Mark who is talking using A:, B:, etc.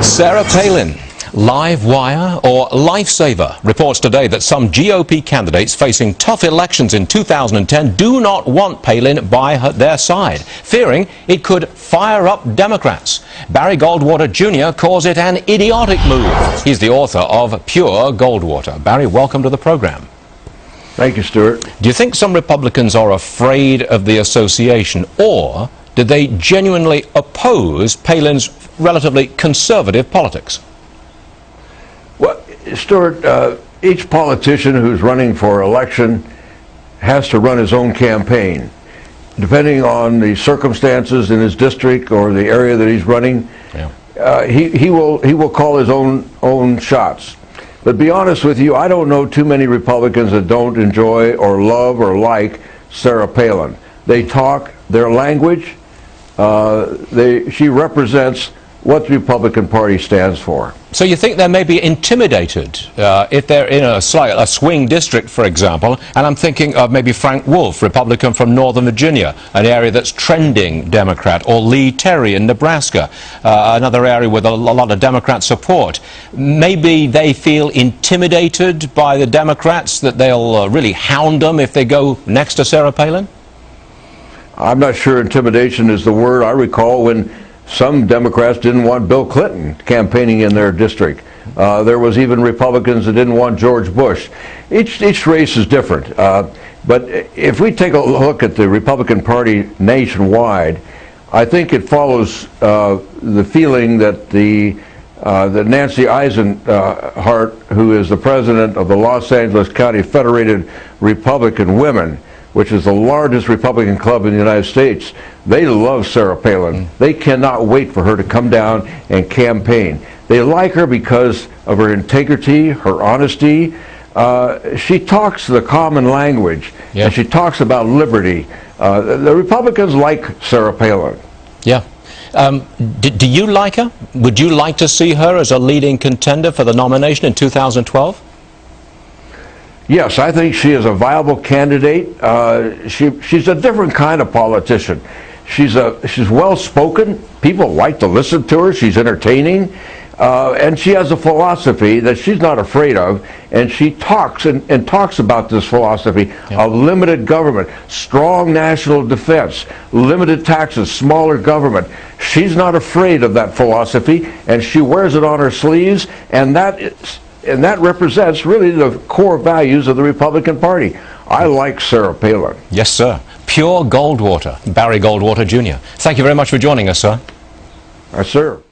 A: Sarah Palin, live wire or lifesaver, reports today that some GOP candidates facing tough elections in 2010 do not want Palin by their side, fearing it could fire up Democrats. Barry Goldwater Jr. calls it an idiotic move. He's the author of Pure Goldwater. Barry, welcome to the program.
B: Thank you, Stuart.
A: Do you think some Republicans are afraid of the association, or do they genuinely oppose Palin's relatively conservative politics?
B: Well, Stuart, each politician who's running for election has to run his own campaign. Depending on the circumstances in his district or the area that he's running, he will call his own shots. But be honest with you, I don't know too many Republicans that don't enjoy or love or like Sarah Palin. They talk their language. She represents what the Republican Party stands for.
A: So you think they may be intimidated if they're in a swing district, for example, and I'm thinking of maybe Frank Wolf, Republican from Northern Virginia, an area that's trending Democrat, or Lee Terry in Nebraska, another area with a lot of Democrat support. Maybe they feel intimidated by the Democrats, that they'll really hound them if they go next to Sarah Palin?
B: I'm not sure intimidation is the word. I recall when some Democrats didn't want Bill Clinton campaigning in their district. There was even Republicans that didn't want George Bush. Each race is different. But if we take a look at the Republican Party nationwide, I think it follows the feeling that that Nancy Eisenhart, who is the president of the Los Angeles County Federated Republican Women, which is the largest Republican club in the United States, they love Sarah Palin. They cannot wait for her to come down and campaign. They like her because of her integrity, her honesty. She talks the common language, and she talks about liberty. The Republicans like Sarah Palin.
A: Yeah. Do you like her? Would you like to see her as a leading contender for the nomination in 2012?
B: Yes, I think she is a viable candidate. She's a different kind of politician. She's well-spoken. People like to listen to her. She's entertaining. And she has a philosophy that she's not afraid of. And she talks and talks about this philosophy of limited government, strong national defense, limited taxes, smaller government. She's not afraid of that philosophy, and she wears it on her sleeves, and that represents really the core values of the Republican Party. I like Sarah Palin.
A: Yes, sir. Pure Goldwater, Barry Goldwater Jr. Thank you very much for joining us, sir.
B: Yes, sir.